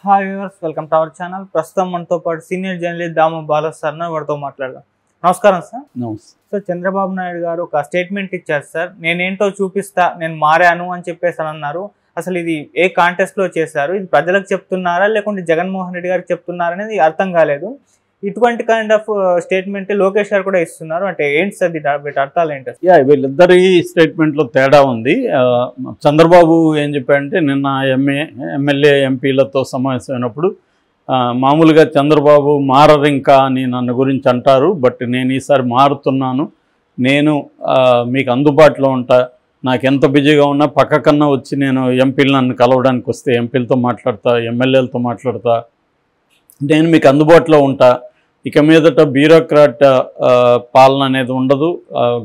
Hi viewers, welcome to our channel. ప్రస్తుతం మనతో పాటు సీనియర్ జర్నలిస్ట్ దాము బాలాస్ సార్ వారితో మాట్లాడదాం. నమస్కారం సార్. సార్, చంద్రబాబు నాయుడు గారు ఒక స్టేట్మెంట్ ఇచ్చారు సార్. నేనేంటో చూపిస్తా, నేను మారాను అని చెప్పేసి అన్నారు. అసలు ఇది ఏ కాంటెస్ట్ లో చేశారు? ఇది ప్రజలకు చెప్తున్నారా లేకుంటే జగన్మోహన్ రెడ్డి గారికి చెప్తున్నారా అనేది అర్థం కాలేదు. ఇటువంటి కైండ్ ఆఫ్ స్టేట్మెంట్ లోకేష్ గారు కూడా ఇస్తున్నారు. అంటే ఏంటి సార్ వీటి అర్థాలు ఏంటి? వీళ్ళిద్దరి స్టేట్మెంట్లో తేడా ఉంది. చంద్రబాబు ఏం చెప్పాడంటే, నిన్న ఎమ్మెల్యే ఎంపీలతో సమావేశమైనప్పుడు మామూలుగా చంద్రబాబు మారరు ఇంకా అని నన్ను గురించి అంటారు, బట్ నేను ఈసారి మారుతున్నాను, నేను మీకు అందుబాటులో ఉంటా, నాకు ఎంత బిజీగా ఉన్నా పక్కకన్నా వచ్చి నేను ఎంపీలు నన్ను కలవడానికి వస్తే ఎంపీలతో మాట్లాడతా, ఎమ్మెల్యేలతో మాట్లాడతా, నేను మీకు అందుబాటులో ఉంటా, ఇక మీదట బ్యూరోక్రాట్ పాలన అనేది ఉండదు,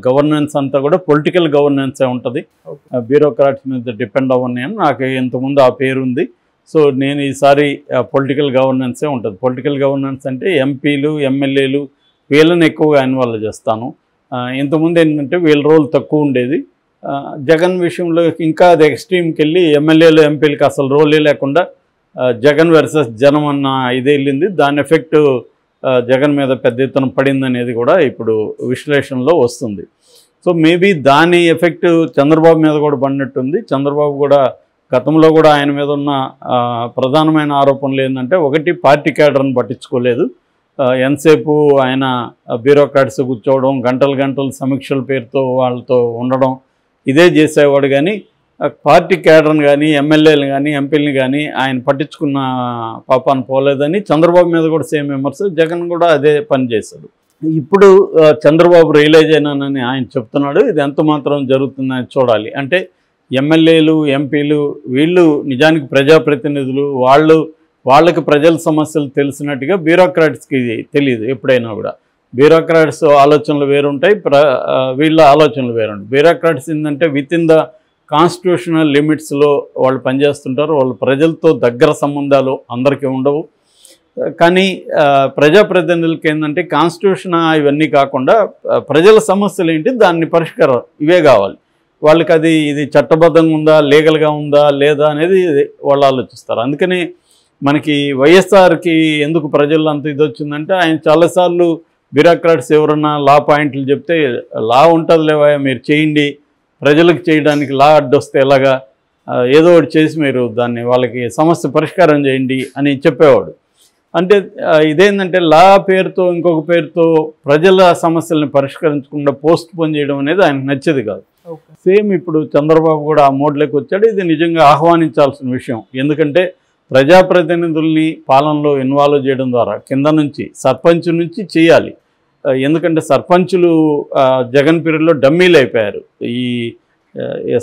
గవర్నెన్స్ అంతా కూడా పొలిటికల్ గవర్నెన్సే ఉంటుంది, బ్యూరోక్రాట్స్ మీద డిపెండ్ అవ్వని అని నాకు ఇంతకుముందు ఆ పేరు ఉంది. సో నేను ఈసారి పొలిటికల్ గవర్నెన్సే ఉంటుంది. పొలిటికల్ గవర్నెన్స్ అంటే ఎంపీలు ఎమ్మెల్యేలు వీళ్ళని ఎక్కువగా ఇన్వాల్వ్ చేస్తాను. ఇంతకుముందు ఏంటంటే వీళ్ళ రోల్ తక్కువ ఉండేది. జగన్ విషయంలో ఇంకా అది ఎక్స్ట్రీమ్కి వెళ్ళి ఎమ్మెల్యేలు ఎంపీలకి అసలు రోలే లేకుండా జగన్ వర్సెస్ జనం అన్న ఇదే వెళ్ళింది. దాని ఎఫెక్ట్ జగన్ మీద పెద్ద ఎత్తున పడింది అనేది కూడా ఇప్పుడు విశ్లేషణలో వస్తుంది. సో మేబీ దాని ఎఫెక్ట్ చంద్రబాబు మీద కూడా పడినట్టుంది. చంద్రబాబు కూడా గతంలో కూడా ఆయన మీద ఉన్న ప్రధానమైన ఆరోపణలు ఏంటంటే, ఒకటి పార్టీ క్యాడర్ని పట్టించుకోలేదు, ఎంతసేపు ఆయన బ్యూరోక్రాట్స్ కూర్చోవడం, గంటలు సమీక్షల పేరుతో వాళ్ళతో ఉండడం ఇదే చేసేవాడు, కానీ పార్టీ క్యాడర్ని కానీ ఎమ్మెల్యేలు కానీ ఎంపీలని కానీ ఆయన పట్టించుకున్న పాపాన్ని పోలేదని చంద్రబాబు మీద కూడా సేమ్ విమర్శ. జగన్ కూడా అదే పని చేశాడు. ఇప్పుడు చంద్రబాబు రియలైజ్ అయినానని ఆయన చెప్తున్నాడు. ఇది ఎంత మాత్రం జరుగుతుందని చూడాలి. అంటే ఎమ్మెల్యేలు ఎంపీలు వీళ్ళు నిజానికి ప్రజాప్రతినిధులు, వాళ్ళకి ప్రజల సమస్యలు తెలిసినట్టుగా బ్యూరోక్రాట్స్కి తెలియదు. ఎప్పుడైనా కూడా బ్యూరోక్రాట్స్ ఆలోచనలు వేరుంటాయి, వీళ్ళ ఆలోచనలు వేరుంటాయి. బ్యూరోక్రాట్స్ ఏంటంటే విత్ ఇన్ ద కాన్స్టిట్యూషనల్ లిమిట్స్లో వాళ్ళు పనిచేస్తుంటారు. వాళ్ళు ప్రజలతో దగ్గర సంబంధాలు అందరికీ ఉండవు. కానీ ప్రజాప్రతినిధులకి ఏంటంటే కాన్స్టిట్యూషన్ ఇవన్నీ కాకుండా ప్రజల సమస్యలు ఏంటి, దాన్ని పరిష్కారం ఇవే కావాలి వాళ్ళకి. ఇది చట్టబద్ధంగా ఉందా, లీగల్గా ఉందా లేదా అనేది వాళ్ళు ఆలోచిస్తారు. అందుకని మనకి వైఎస్ఆర్కి ఎందుకు ప్రజల్లో అంత ఇది వచ్చిందంటే, ఆయన చాలాసార్లు బ్యూరోక్రాట్స్ ఎవరన్నా లా పాయింట్లు చెప్తే, లా ఉంటుంది లేవా మీరు చేయండి, ప్రజలకు చేయడానికి లా అడ్డొస్తే ఎలాగా, ఏదో ఒకటి చేసి మీరు దాన్ని వాళ్ళకి సమస్య పరిష్కారం చేయండి అని చెప్పేవాడు. అంటే ఇదేంటంటే లా పేరుతో ఇంకొక పేరుతో ప్రజల సమస్యలను పరిష్కరించకుండా పోస్ట్ పోన్ చేయడం అనేది ఆయనకు నచ్చేది కాదు. సేమ్ ఇప్పుడు చంద్రబాబు కూడా ఆ మోడ్లోకి వచ్చాడు. ఇది నిజంగా ఆహ్వానించాల్సిన విషయం. ఎందుకంటే ప్రజాప్రతినిధుల్ని పాలనలో ఇన్వాల్వ్ చేయడం ద్వారా కింద నుంచి సర్పంచ్ నుంచి చేయాలి. ఎందుకంటే సర్పంచులు జగన్ పీరియడ్లో డమ్మీలు అయిపోయారు. ఈ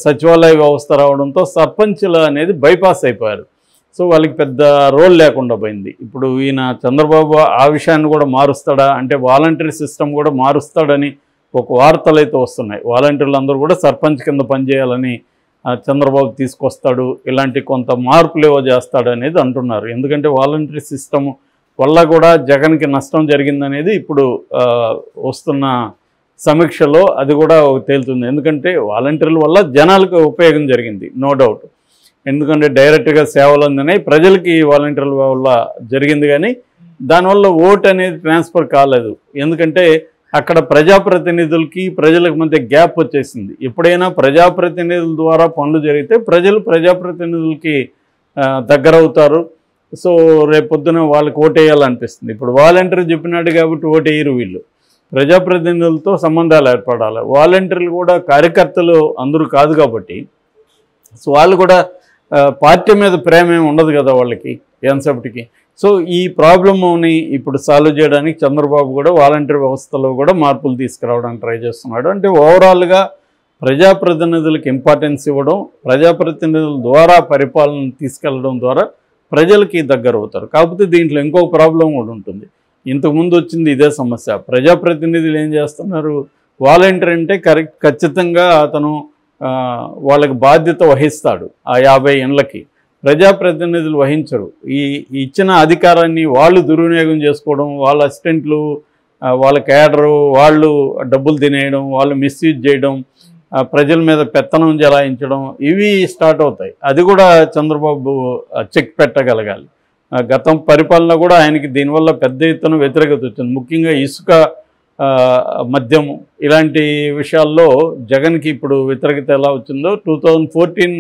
సచివాలయ వ్యవస్థ రావడంతో సర్పంచులు అనేది బైపాస్ అయిపోయారు. సో వాళ్ళకి పెద్ద రోల్ లేకుండా పోయింది. ఇప్పుడు ఈయన చంద్రబాబు ఆ విషయాన్ని కూడా మారుస్తాడా అంటే, వాలంటరీ సిస్టమ్ కూడా మారుస్తాడని ఒక వార్తలు అయితే వస్తున్నాయి. వాలంటీర్లు అందరూ కూడా సర్పంచ్ కింద పనిచేయాలని చంద్రబాబు తీసుకొస్తాడు, ఇలాంటి కొంత మార్పులు ఏవో చేస్తాడు అనేది అంటున్నారు. ఎందుకంటే వాలంటరీ సిస్టమ్ వల్ల కూడా జగన్కి నష్టం జరిగిందనేది ఇప్పుడు వస్తున్న సమీక్షలో అది కూడా తేలుతుంది. ఎందుకంటే వాలంటీర్ల వల్ల జనాలకు ఉపయోగం జరిగింది, నో డౌట్. ఎందుకంటే డైరెక్ట్గా సేవలు అందినాయి ప్రజలకి వాలంటీర్ల వల్ల జరిగింది, కానీ దానివల్ల ఓటు అనేది ట్రాన్స్ఫర్ కాలేదు. ఎందుకంటే అక్కడ ప్రజాప్రతినిధులకి ప్రజలకు మధ్య గ్యాప్ వచ్చేసింది. ఎప్పుడైనా ప్రజాప్రతినిధుల ద్వారా పనులు జరిగితే ప్రజలు ప్రజాప్రతినిధులకి దగ్గర అవుతారు. సో రేపొద్దున వాళ్ళకి ఓటేయాలనిపిస్తుంది. ఇప్పుడు వాలంటీర్ చెప్పినాడు కాబట్టి ఓటేయరు. వీళ్ళు ప్రజాప్రతినిధులతో సంబంధాలు ఏర్పడాలి. వాలంటీర్లు కూడా కార్యకర్తలు అందరూ కాదు కాబట్టి, సో వాళ్ళు కూడా పార్టీ మీద ప్రేమ ఏమి ఉండదు కదా వాళ్ళకి ఎంతసేపటికి. సో ఈ ప్రాబ్లమ్ని ఇప్పుడు సాల్వ్ చేయడానికి చంద్రబాబు కూడా వాలంటీర్ వ్యవస్థలో కూడా మార్పులు తీసుకురావడానికి ట్రై చేస్తున్నాడు. అంటే ఓవరాల్గా ప్రజాప్రతినిధులకు ఇంపార్టెన్స్ ఇవ్వడం, ప్రజాప్రతినిధుల ద్వారా పరిపాలన తీసుకెళ్లడం ద్వారా ప్రజలకి దగ్గర అవుతారు. కాకపోతే దీంట్లో ఇంకొక ప్రాబ్లం కూడా ఉంటుంది. ఇంతకుముందు వచ్చింది ఇదే సమస్య. ప్రజాప్రతినిధులు ఏం చేస్తున్నారు, వాలంటీర్ అంటే ఖచ్చితంగా అతను వాళ్ళకి బాధ్యత వహిస్తాడు. ఆ 50 ఏళ్ళకి ప్రజాప్రతినిధులు వహించరు. ఈ ఇచ్చిన అధికారాన్ని వాళ్ళు దుర్వినియోగం చేసుకోవడం, వాళ్ళ అసిస్టెంట్లు, వాళ్ళ క్యాడరు వాళ్ళు డబ్బులు తినేయడం, వాళ్ళు మిస్యూజ్ చేయడం, ప్రజల మీద పెత్తనం జలాయించడం ఇవి స్టార్ట్ అవుతాయి. అది కూడా చంద్రబాబు చెక్ పెట్టగలగాలి. గతం పరిపాలన కూడా ఆయనకి దీనివల్ల పెద్ద ఎత్తున వ్యతిరేకత వచ్చింది. ముఖ్యంగా ఇసుక, మద్యం ఇలాంటి విషయాల్లో జగన్కి ఇప్పుడు వ్యతిరేకత ఎలా వచ్చిందో 2014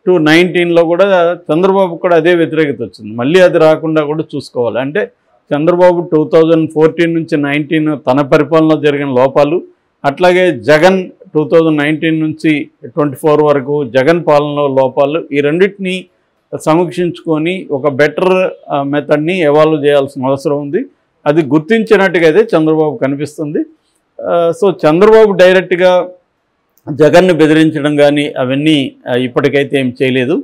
to 19లో కూడా చంద్రబాబు కూడా అదే వ్యతిరేకత వచ్చింది. మళ్ళీ అది రాకుండా కూడా చూసుకోవాలి. అంటే చంద్రబాబు 2014 నుంచి 19 తన పరిపాలనలో జరిగిన లోపాలు, అట్లాగే జగన్ 2019 నుంచి 24 వరకు జగన్ పాలనలో లోపాలు, ఈ రెండింటినీ సమీక్షించుకొని ఒక బెటర్ మెథడ్ని ఎవాల్వ్ చేయాల్సిన అవసరం ఉంది. అది గుర్తించినట్టుగా అయితే చంద్రబాబు కనిపిస్తుంది. సో చంద్రబాబు డైరెక్ట్గా జగన్ను బెదిరించడం కానీ అవన్నీ ఇప్పటికైతే ఏం చేయలేదు.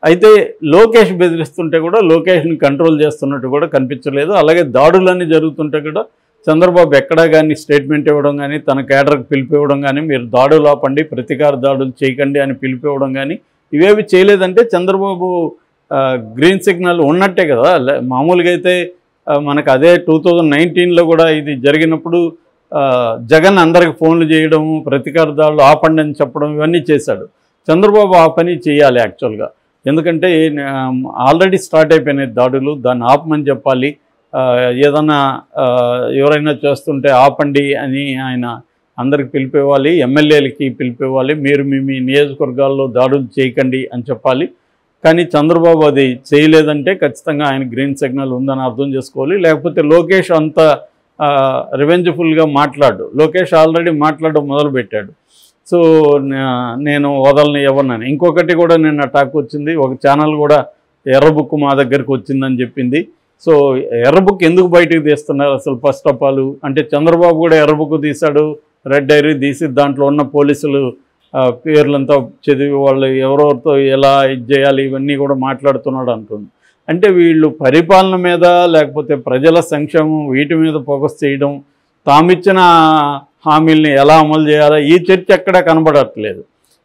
అయితే లోకేష్ బెదిరిస్తుంటే కూడా లోకేష్ని కంట్రోల్ చేస్తున్నట్టు కూడా కనిపించలేదు. అలాగే దాడులన్నీ జరుగుతుంటే కూడా చంద్రబాబు ఎక్కడా కానీ స్టేట్మెంట్ ఇవ్వడం కానీ, తన కేడర్కి పిలిపివ్వడం కానీ, మీరు దాడులు ఆపండి, ప్రతీకార దాడులు చేయకండి అని పిలిపివ్వడం కానీ ఇవేవి చేయలేదంటే చంద్రబాబు గ్రీన్ సిగ్నల్ ఉన్నట్టే కదా. మామూలుగా అయితే మనకు అదే 2019లో కూడా ఇది జరిగినప్పుడు జగన్ అందరికి ఫోన్లు చేయడం, ప్రతీకార దాడులు ఆపండి అని చెప్పడం ఇవన్నీ చేశాడు. చంద్రబాబు ఆ పని చేయాలి యాక్చువల్గా. ఎందుకంటే ఆల్రెడీ స్టార్ట్ అయిపోయినాయి దాడులు, దాన్ని ఆపమని చెప్పాలి. ఏదన్నా ఎవరైనా చేస్తుంటే ఆపండి అని ఆయన అందరికి పిలిపివ్వాలి, ఎమ్మెల్యేలకి పిలిపివ్వాలి, మీరు మీ నియోజకవర్గాల్లో దాడులు చేయకండి అని చెప్పాలి. కానీ చంద్రబాబు అది చేయలేదంటే ఖచ్చితంగా ఆయన గ్రీన్ సిగ్నల్ ఉందని అర్థం చేసుకోవాలి. లేకపోతే లోకేష్ అంత రివెంజ్ఫుల్గా మాట్లాడు. లోకేష్ ఆల్రెడీ మాట్లాడడం మొదలుపెట్టాడు. సో నేను వదలని ఎవరినని. ఇంకొకటి కూడా నిన్న టాక్ వచ్చింది, ఒక ఛానల్ కూడా ఎర్ర బుక్ మా దగ్గరికి వచ్చిందని చెప్పింది. సో ఎర్ర బుక్ ఎందుకు బయటకు తీస్తున్నారు అసలు? ఫస్ట్ ఆఫ్ ఆల్ అంటే చంద్రబాబు కూడా ఎర్ర బుక్ తీశాడు, రెడ్ డైరీ తీసి దాంట్లో ఉన్న పోలీసులు పేర్లంతా చదివి వాళ్ళు ఎవరెవరితో ఎలా ఇది చేయాలి ఇవన్నీ కూడా మాట్లాడుతున్నాడు అంటుంది. అంటే వీళ్ళు పరిపాలన మీద లేకపోతే ప్రజల సంక్షేమం వీటి మీద ఫోకస్ చేయడం, తామిచ్చిన హామీల్ని ఎలా అమలు చేయాలో ఈ చర్చ ఎక్కడా కనబడట్లేదు.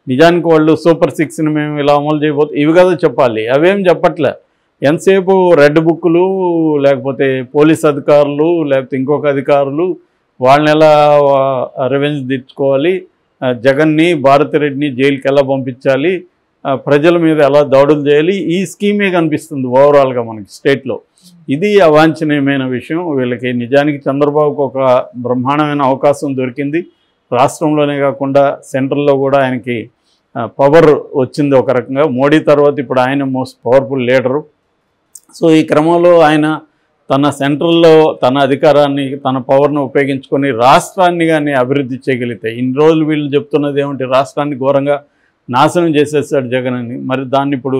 నిజానికి వాళ్ళు సూపర్ 6ని మేము ఇలా అమలు చేయబోతే ఇవి కదా చెప్పాలి, అవేం చెప్పట్లే. ఎంతసేపు రెడ్ బుక్కులు, లేకపోతే పోలీస్ అధికారులు, లేకపోతే ఇంకొక అధికారులు వాళ్ళని ఎలా రివెంజ్ తీర్చుకోవాలి, జగన్ని భారతిరెడ్డిని జైలుకి ఎలా పంపించాలి, ప్రజల మీద ఎలా దాడులు చేయాలి, ఈ స్కీమే కనిపిస్తుంది ఓవరాల్గా మనకి స్టేట్లో. ఇది అవాంఛనీయమైన విషయం. వీళ్ళకి నిజానికి చంద్రబాబుకు ఒక బ్రహ్మాండమైన అవకాశం దొరికింది. రాష్ట్రంలోనే కాకుండా సెంట్రల్లో కూడా ఆయనకి పవర్ వచ్చింది ఒక రకంగా. మోడీ తర్వాత ఇప్పుడు ఆయన మోస్ట్ పవర్ఫుల్ లీడరు. సో ఈ క్రమంలో ఆయన తన సెంట్రల్లో తన అధికారాన్ని, తన పవర్ను ఉపయోగించుకొని రాష్ట్రాన్ని కానీ అభివృద్ధి చేయగలిగితే, ఇన్ని రోజులు వీళ్ళు చెప్తున్నది ఏమిటి, రాష్ట్రాన్ని ఘోరంగా నాశనం చేసేసాడు జగన్ అని. మరి దాన్ని ఇప్పుడు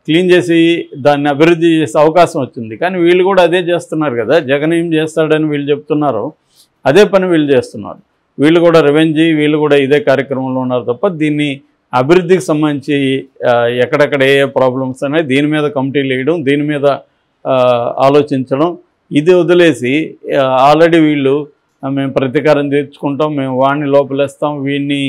క్లీన్ చేసి దాన్ని అభివృద్ధి చేసే అవకాశం వచ్చింది. కానీ వీళ్ళు కూడా అదే చేస్తున్నారు కదా. జగన్ ఏం చేస్తాడని వీళ్ళు చెప్తున్నారో అదే పని వీళ్ళు చేస్తున్నారు. వీళ్ళు కూడా రివెంజ్, వీళ్ళు కూడా ఇదే కార్యక్రమంలో ఉన్నారు తప్ప దీన్ని అభివృద్ధికి సంబంధించి ఎక్కడెక్కడ ఏ ప్రాబ్లమ్స్ అనేవి దీని మీద కమిటీలు వేయడం, దీని మీద ఆలోచించడం, ఇది వదిలేసి ఆల్రెడీ వీళ్ళు మేము ప్రతీకారం తీర్చుకుంటాం, మేము వాడిని లోపలేస్తాం, వీడిని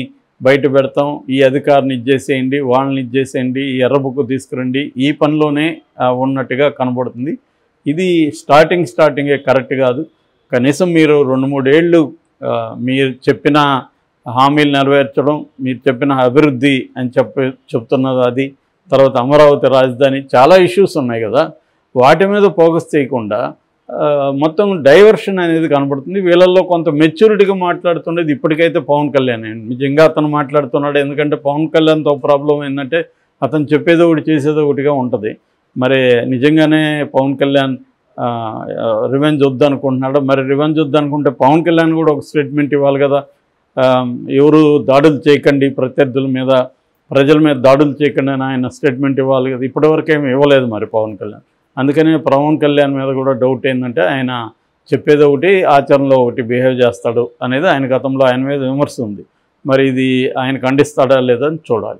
బయట పెడతాం, ఈ అధికారిని ఇచ్చేసేయండి, వాళ్ళని ఇచ్చేసేయండి, ఈ ఎర్ర బుక్ తీసుకురండి, ఈ పనిలోనే ఉన్నట్టుగా కనబడుతుంది. ఇది స్టార్టింగే కరెక్ట్ కాదు. కనీసం మీరు 2-3 ఏళ్ళు మీరు చెప్పిన హామీలు నెరవేర్చడం, మీరు చెప్పిన అభివృద్ధి అని చెప్తున్నది అది, తర్వాత అమరావతి రాజధాని, చాలా ఇష్యూస్ ఉన్నాయి కదా, వాటి మీద ఫోకస్ చేయకుండా మొత్తం డైవర్షన్ అనేది కనబడుతుంది. వీళ్ళల్లో కొంత మెచ్యూరిటీగా మాట్లాడుతున్నది ఇప్పటికైతే పవన్ కళ్యాణ్. నిజంగా అతను మాట్లాడుతున్నాడు. ఎందుకంటే పవన్ కళ్యాణ్తో ప్రాబ్లం ఏంటంటే అతను చెప్పేది ఒకటి చేసేది ఒకటిగా ఉంటుంది. మరి నిజంగానే పవన్ కళ్యాణ్ రివెంజ్ వద్దనుకుంటున్నాడు. మరి రివెంజ్ వద్దనుకుంటే పవన్ కళ్యాణ్ కూడా ఒక స్టేట్మెంట్ ఇవ్వాలి కదా. ఎవరు దాడులు చేయకండి, ప్రత్యర్థుల మీద, ప్రజల మీద దాడులు చేయకండి అని ఆయన స్టేట్మెంట్ ఇవ్వాలి కదా. ఇప్పటివరకు ఏమి ఇవ్వలేదు మరి పవన్ కళ్యాణ్. అందుకనే పవన్ కళ్యాణ్ మీద కూడా డౌట్ ఏంటంటే ఆయన చెప్పేది ఒకటి, ఆచరణలో ఒకటి బిహేవ్ చేస్తాడు అనేది ఆయన గతంలో ఆయన మీద విమర్శ ఉంది. మరి ఇది ఆయన ఖండిస్తాడా లేదా అని చూడాలి.